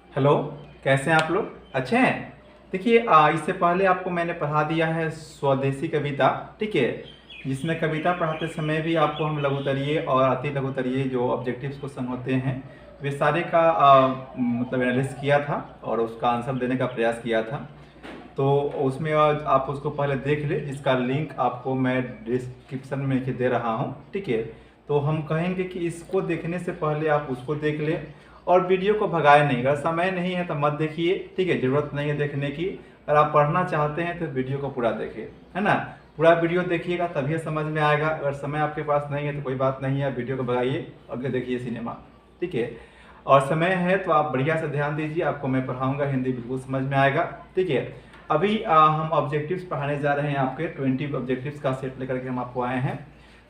Hello. कैसे हैं आप लोग? अच्छे हैं। देखिए, इससे पहले आपको मैंने पढ़ा दिया है स्वदेशी कविता, ठीक है, जिसमें कविता पढ़ाते समय भी आपको हम लघुतरीय और अति लघुतरीय जो ऑब्जेक्टिव्स क्वेश्चन होते हैं वे सारे का मतलब एनालिसिस किया था और उसका आंसर देने का प्रयास किया था। तो उसमें आज आप उसको पहले देख ले, जिसका लिंक आपको मैं डिस्क्रिप्शन में लिख दे रहा हूँ, ठीक है। तो हम कहेंगे कि इसको देखने से पहले आप उसको देख ले और वीडियो को भगाए नहीं। अगर समय नहीं है तो मत देखिए, ठीक है, ज़रूरत नहीं है देखने की। अगर आप पढ़ना चाहते हैं तो वीडियो को पूरा देखिए, है ना। पूरा वीडियो देखिएगा तभी समझ में आएगा। अगर समय आपके पास नहीं है तो कोई बात नहीं है, वीडियो को भगाइए, आगे देखिए सिनेमा, ठीक है। और समय है तो आप बढ़िया से ध्यान दीजिए, आपको मैं पढ़ाऊँगा, हिंदी बिल्कुल समझ में आएगा, ठीक है। अभी हम ऑब्जेक्टिव्स पढ़ाने जा रहे हैं, आपके 20 ऑब्जेक्टिव्स का सेट लेकर के हम आपको आए हैं,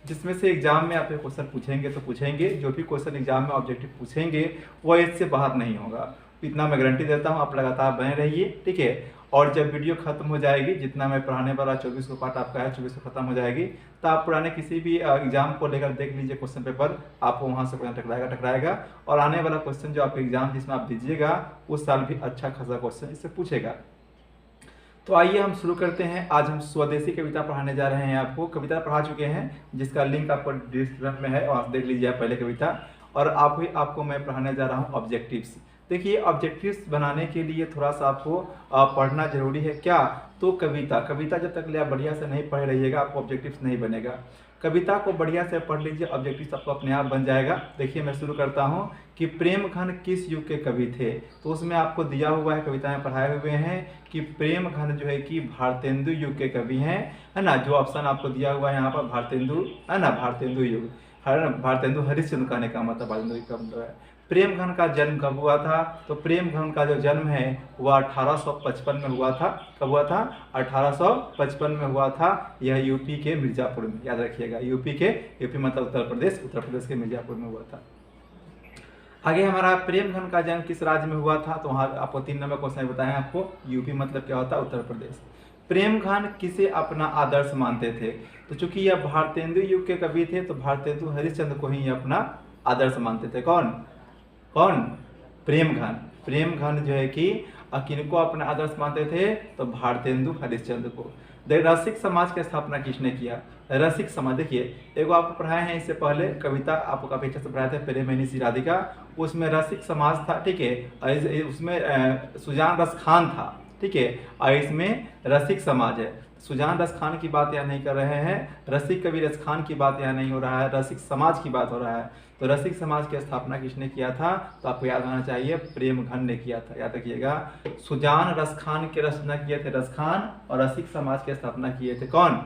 जिसमें से एग्जाम में आपके क्वेश्चन पूछेंगे तो पूछेंगे। जो भी क्वेश्चन एग्जाम में ऑब्जेक्टिव पूछेंगे वो इससे बाहर नहीं होगा, इतना मैं गारंटी देता हूँ। आप लगातार बने रहिए, ठीक है। और जब वीडियो खत्म हो जाएगी, जितना मैं पढ़ाने वाला 24 को पार्ट आपका है, 24 को खत्म हो जाएगी, तो आप पुराने किसी भी एग्जाम को लेकर देख लीजिए क्वेश्चन पेपर, आपको वहाँ से क्वेश्चन टकराएगा। और आने वाला क्वेश्चन जो आपके एग्जाम जिसमें आप दीजिएगा उस साल भी अच्छा खासा क्वेश्चन इससे पूछेगा। तो आइए हम शुरू करते हैं। आज हम स्वदेशी कविता पढ़ाने जा रहे हैं। आपको कविता पढ़ा चुके हैं, जिसका लिंक आपको डिस्क्रिप्शन में है, वहाँ देख लीजिए आप पहले कविता। और आपको मैं पढ़ाने जा रहा हूँ ऑब्जेक्टिव्स। देखिए, ऑब्जेक्टिव्स बनाने के लिए थोड़ा सा आपको पढ़ना जरूरी है। क्या? तो कविता जब तक ले आप बढ़िया से नहीं पढ़ रहिएगा, आपको ऑब्जेक्टिव्स नहीं बनेगा। कविता को बढ़िया से पढ़ लीजिए, ऑब्जेक्टिव्स आपको अपने आप बन जाएगा। देखिए, मैं शुरू करता हूँ कि प्रेम घन किस युग के कवि थे। तो उसमें आपको दिया हुआ है, कविता में पढ़ाए हुए हैं कि प्रेम घन जो है कि भारतेंदु युग के कवि हैं, है ना। जो ऑप्शन आपको दिया हुआ है यहाँ पर भारतेंदु, है ना, भारतेंदु युग, भारतेंदु हरिश्चंद्र कहने का मतलब भारतेंदु का मतलब है। प्रेम घन का जन्म कब हुआ था? तो प्रेम घन का जो जन्म है वह 1855 में हुआ था। कब हुआ था? 1855 में हुआ था। यह यूपी के मिर्जापुर में, याद रखिएगा, यूपी मतलब उत्तर प्रदेश के मिर्जापुर में हुआ था। आगे हमारा प्रेम घन का जन्म किस राज्य में हुआ था? तो वहाँ आपको 3 नंबर क्वेश्चन बताएं आपको। यूपी मतलब क्या होता है? उत्तर प्रदेश। प्रेम घन किसे अपना आदर्श मानते थे? तो चूंकि यह भारतेंदु युग के कवि थे तो भारतेंदु हरिश्चंद्र को ही अपना आदर्श मानते थे। कौन कौन? प्रेम घन जो है कि किनको अपना आदर्श मानते थे? तो भारतेंदु हरिश्चंद्र को। रसिक समाज की स्थापना किसने किया? रसिक समाज, देखिए, एगो आपको पढ़ाए हैं इससे पहले कविता, आपको काफी अच्छे से पढ़ाए थे, प्रेम मैनी राधिका, उसमें रसिक समाज था, ठीक है। उसमें सुजान रस खान था, ठीक है, और इसमें रसिक समाज है। सुजान रस खान की बात यहाँ नहीं कर रहे हैं, रसिक कवि रस खान की बात यहाँ नहीं हो रहा है, रसिक समाज की बात हो रहा है। तो रसिक समाज की स्थापना किसने किया था? तो आपको याद होना चाहिए, प्रेम घन ने किया था, याद रखिएगा। सुजान रस खान की रचना किए थे रस खान, और रसिक समाज की स्थापना किए थे कौन?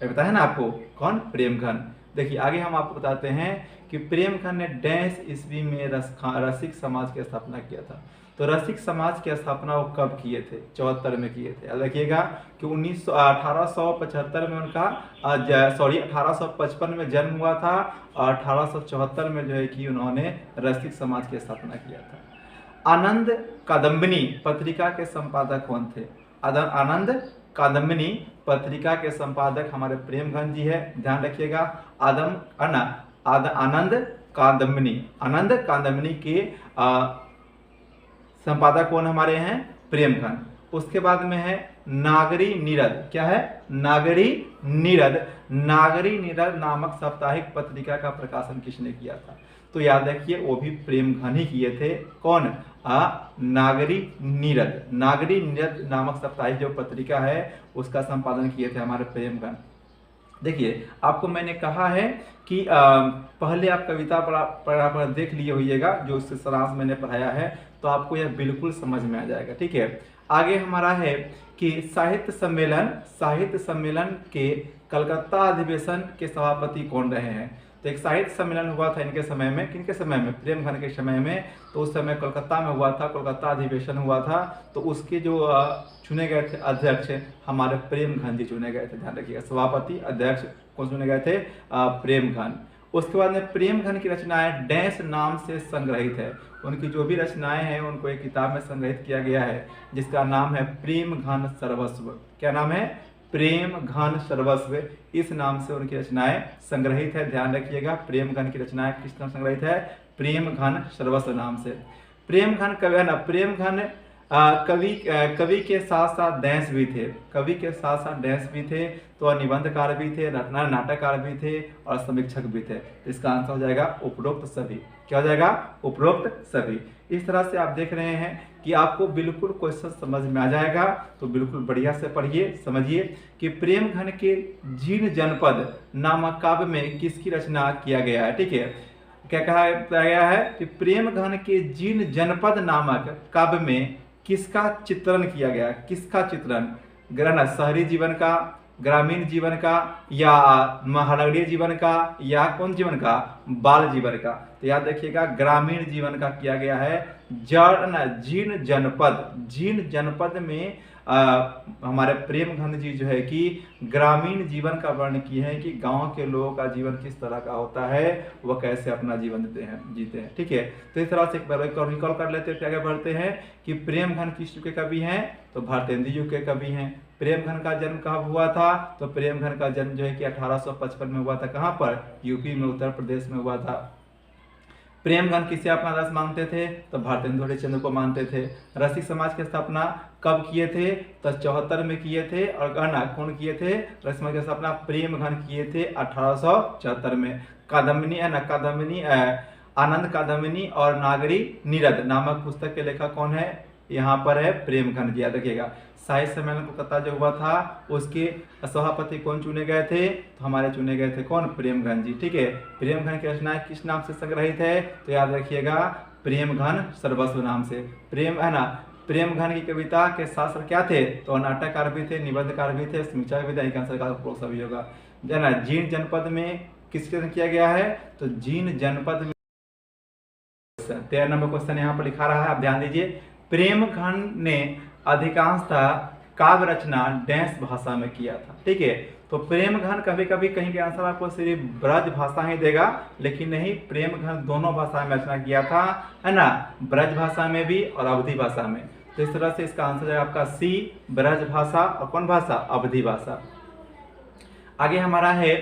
बताया ना आपको, कौन? प्रेम घन। देखिए, आगे हम आपको बताते हैं कि प्रेम घन ने डैश ईस्वी में रसिक समाज की स्थापना किया था। तो रसिक समाज की स्थापना वो कब किए थे? 74 में किए थे। याद रखिएगा कि 1875 में उनका 1855 में जन्म हुआ था, और 1874 में जो है कि उन्होंने रसिक समाज की स्थापना किया था। आनंद कादम्बिनी पत्रिका के संपादक कौन थे? आनंद कादम्बिनी पत्रिका के संपादक हमारे प्रेम घन जी है, ध्यान रखिएगा। आनंद कादम्बिनी के संपादक कौन हमारे हैं? प्रेम घन। उसके बाद में है नागरी नीरद। क्या है? नागरी नीरद नामक साप्ताहिक पत्रिका का प्रकाशन किसने किया था? तो याद रखिए, वो भी प्रेम घन ही किए थे। कौन? नागरी नीरद नामक साप्ताहिक जो पत्रिका है उसका संपादन किए थे हमारे प्रेम घन। देखिए, आपको मैंने कहा है कि पहले आप कविता पर देख लिए होइएगा, जो उससे सारांश मैंने पढ़ाया है, तो आपको यह बिल्कुल समझ में आ जाएगा, ठीक है। आगे हमारा है कि साहित्य सम्मेलन के कलकत्ता अधिवेशन के सभापति कौन रहे हैं? तो एक साहित्य सम्मेलन हुआ था इनके समय में, किनके समय में? प्रेम घन के समय में। तो उस समय कोलकाता में हुआ था, कोलकाता अधिवेशन हुआ था। तो उसके जो चुने गए थे अध्यक्ष, हमारे प्रेम घन जी चुने गए थे, ध्यान रखिएगा। सभापति अध्यक्ष कौन चुने गए थे? प्रेम घन। उसके बाद में प्रेम घन की रचनाएं डैश नाम से संग्रहित है। उनकी जो भी रचनाएं हैं उनको एक किताब में संग्रहित किया गया है, जिसका नाम है प्रेम घन सर्वस्व। क्या नाम है? प्रेम घन सर्वस्व। इस नाम से उनकी रचनाएं संग्रहित है, ध्यान रखिएगा। प्रेम घन की रचनाएं किस नाम संग्रहित है? प्रेम घन सर्वस्व नाम से। प्रेम घन कवि है ना, प्रेम घन कवि के साथ साथ डैश भी थे, कवि के साथ साथ डैश भी थे, तो निबंधकार भी थे, नाटककार भी थे और समीक्षक भी थे। इसका आंसर हो जाएगा उपरोक्त सभी। क्या हो जाएगा? उपरोक्त सभी। इस तरह से आप देख रहे हैं कि आपको बिल्कुल क्वेश्चन समझ में आ जाएगा, तो बिल्कुल बढ़िया से पढ़िए, समझिए कि प्रेम घन के जीर्ण जनपद नामक काव्य में किसकी रचना किया गया है। ठीक है, क्या कहा गया है कि प्रेम घन के जीर्ण जनपद नामक काव्य में किसका चित्रण किया गया, किसका चित्रण, ग्रहण शहरी जीवन का, ग्रामीण जीवन का, या महानगरीय जीवन का, या कौन जीवन का, बाल जीवन का। तो याद रखिएगा ग्रामीण जीवन का किया गया है। जीर्ण जनपद, जीर्ण जनपद में हमारे प्रेम घन जी जो है कि ग्रामीण जीवन का वर्णन किए हैं कि गांव के लोगों का जीवन किस तरह का होता है, वह कैसे अपना जीवन जीते हैं। ठीक है, तो इस तरह से एक बार रिकॉल कर लेते हैं, आगे बढ़ते हैं कि प्रेम घन किस युग के कवि हैं, तो भारतेंदु युग के कवि हैं। प्रेम घन का जन्म कहाँ हुआ था, तो प्रेम घन का जन्म जो है कि 1855 में हुआ था। कहाँ पर? यूपी में, उत्तर प्रदेश में हुआ था। प्रेम घन किसे अपना आदर्श मानते थे, तो भारतेंदु हरिश्चंद्र को मानते थे। रसिक समाज की स्थापना कब किए थे, तो 74 में किए थे। और गणना कौन किए थे? रसिक समाज की स्थापना प्रेम घन किए थे 1874 में। कादम्बिनी है ना, कादम्बिनी आनंद कादम्बिनी और नागरी नीरद नामक पुस्तक के लेखक कौन है? यहाँ पर है प्रेम घन जी। याद रखिएगा साहित्य सम्मेलन कोलकाता जो हुआ था उसके सभापति कौन चुने गए थे, तो हमारे चुने गए थे कौन? प्रेम घन जी। ठीक है, प्रेम घन की रचनाएं किस नाम से संग्रहित है, तो याद रखिएगा प्रेम घन सर्वस्व नाम से। प्रेम है ना, प्रेम घन की कविता के शास्त्र क्या थे, तो नाटककार भी थे, निबंधकार भी थे, समीक्षक भी थे। एक आंसर का सभी होगा। ना जीर्ण जनपद में किसके किया गया है, तो जीर्ण जनपद में। 13 नंबर क्वेश्चन यहाँ पर लिखा रहा है, आप ध्यान दीजिए। प्रेम घन ने अधिकांशतः काव्य रचना डैश भाषा में किया था। ठीक है, तो प्रेम घन कभी कभी कहीं के आंसर आपको सिर्फ ब्रज भाषा ही देगा, लेकिन नहीं, प्रेम घन दोनों भाषा में रचना किया था, है ना, ब्रज भाषा में भी और अवधी भाषा में। तो इस तरह से इसका आंसर है आपका सी, ब्रज भाषा और कौन भाषा? अवधी भाषा। आगे हमारा है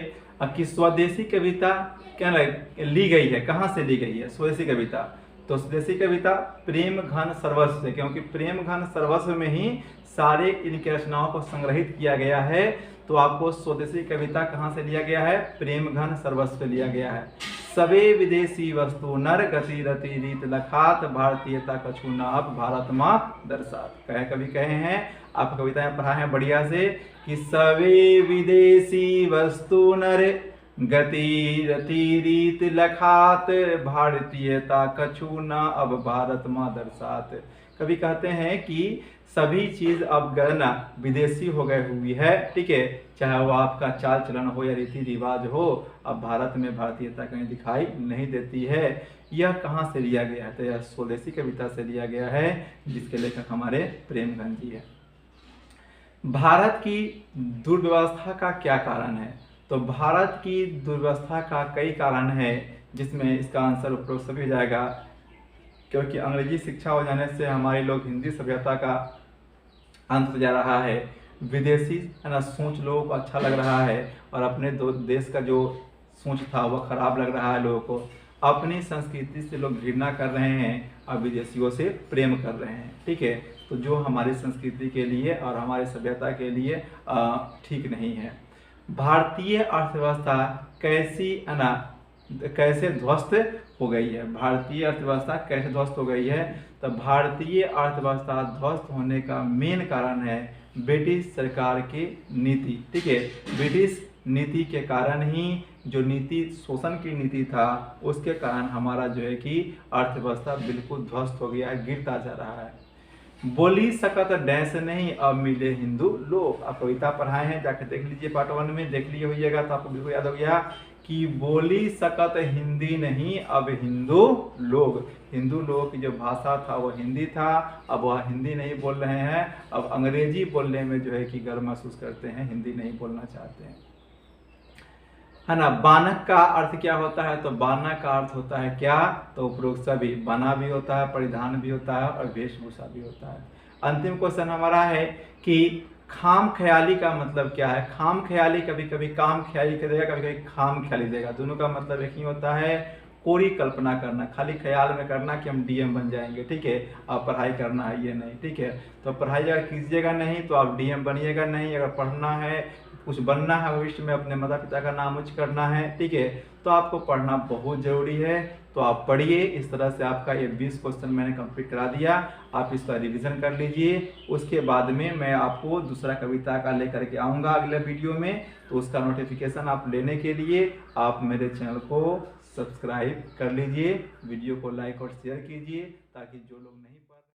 कि स्वदेशी कविता क्या ली गई है, कहाँ से ली गई है स्वदेशी कविता, तो स्वदेशी कविता प्रेम घन सर्वस्व से, क्योंकि प्रेम घन सर्वस्व में ही सारे इनकी रचनाओं को संग्रहित किया गया है। तो आपको स्वदेशी कविता कहाँ से लिया गया है? प्रेम घन सर्वस्व से लिया गया है। सबे विदेशी वस्तु नर गति रति रीत लखात, भारतीयता कछु न अब भारत माँ दर्शात। कहे कवि कहे हैं, आप कविताएं पढ़ा है बढ़िया से कि सबे विदेशी वस्तु नर गति रति रीत लखात, भारतीयता कछु न अब भारत माँ दर्शात। कवि कहते हैं कि सभी चीज अब गणना विदेशी हो गई हुई है। ठीक है, चाहे वो आपका चाल चलन हो या रीति रिवाज हो, अब भारत में भारतीयता कहीं दिखाई नहीं देती है। यह कहाँ से लिया गया है, तो यह स्वदेशी कविता से लिया गया है, जिसके लेखक हमारे प्रेम घन जी है। भारत की दुर्व्यवस्था का क्या कारण है, तो भारत की दुर्व्यवस्था का कई कारण है, जिसमें इसका आंसर उपरोक्त सभी हो जाएगा। क्योंकि अंग्रेजी शिक्षा हो जाने से हमारे लोग हिंदी सभ्यता का अंत जा रहा है, विदेशी है ना सोच लोगों को अच्छा लग रहा है, और अपने देश का जो सोच था वह खराब लग रहा है लोगों को। अपनी संस्कृति से लोग घृणा कर रहे हैं और विदेशियों से प्रेम कर रहे हैं। ठीक है, तो जो हमारी संस्कृति के लिए और हमारी सभ्यता के लिए ठीक नहीं है। भारतीय अर्थव्यवस्था कैसे ध्वस्त हो गई है, भारतीय अर्थव्यवस्था कैसे ध्वस्त हो गई है, तो भारतीय अर्थव्यवस्था ध्वस्त होने का मेन कारण है ब्रिटिश सरकार की नीति। ठीक है, ब्रिटिश नीति के कारण ही, जो नीति शोषण की नीति था, उसके कारण हमारा जो है कि अर्थव्यवस्था बिल्कुल ध्वस्त हो गया है, गिरता जा रहा है। बोली सकत डैश नहीं अब मिले हिंदू लोग। आप कविता पढ़ाए हैं, जाकर देख लीजिए, पार्ट 1 में देख लिए होइएगा तो आपको बिल्कुल याद हो गया कि बोली सकत हिंदी नहीं अब हिंदू लोग। हिंदू लोगों की जो भाषा था वो हिंदी था, अब वह हिंदी नहीं बोल रहे हैं, अब अंग्रेजी बोलने में जो है कि गर्व महसूस करते हैं, हिंदी नहीं बोलना चाहते हैं, है ना। बानक का अर्थ क्या होता है, तो बानक का अर्थ होता है क्या, तो उपरोक्त सभी, बना भी होता है, परिधान भी होता है और वेशभूषा भी होता है। अंतिम क्वेश्चन हमारा है कि खाम ख्याली का मतलब क्या है। खाम ख्याली कभी कभी काम ख्याली देगा, कभी कभी खाम ख्याली देगा, दोनों का मतलब एक ही होता है, कोरी कल्पना करना, खाली ख्याल में करना कि हम डीएम बन जाएंगे, ठीक है। आप पढ़ाई करना है ये नहीं, ठीक है। तो पढ़ाई अगर कीजिएगा नहीं तो आप डीएम बनिएगा नहीं। अगर पढ़ना है, कुछ बनना है भविष्य में, अपने माता पिता का नाम ऊँच करना है, ठीक है, तो आपको पढ़ना बहुत ज़रूरी है। तो आप पढ़िए। इस तरह से आपका ये 20 क्वेश्चन मैंने कंप्लीट करा दिया। आप इसका रिवीजन कर लीजिए। उसके बाद में मैं आपको दूसरा कविता का लेकर के आऊँगा अगले वीडियो में। तो उसका नोटिफिकेशन आप लेने के लिए आप मेरे चैनल को सब्सक्राइब कर लीजिए, वीडियो को लाइक और शेयर कीजिए, ताकि जो लोग नहीं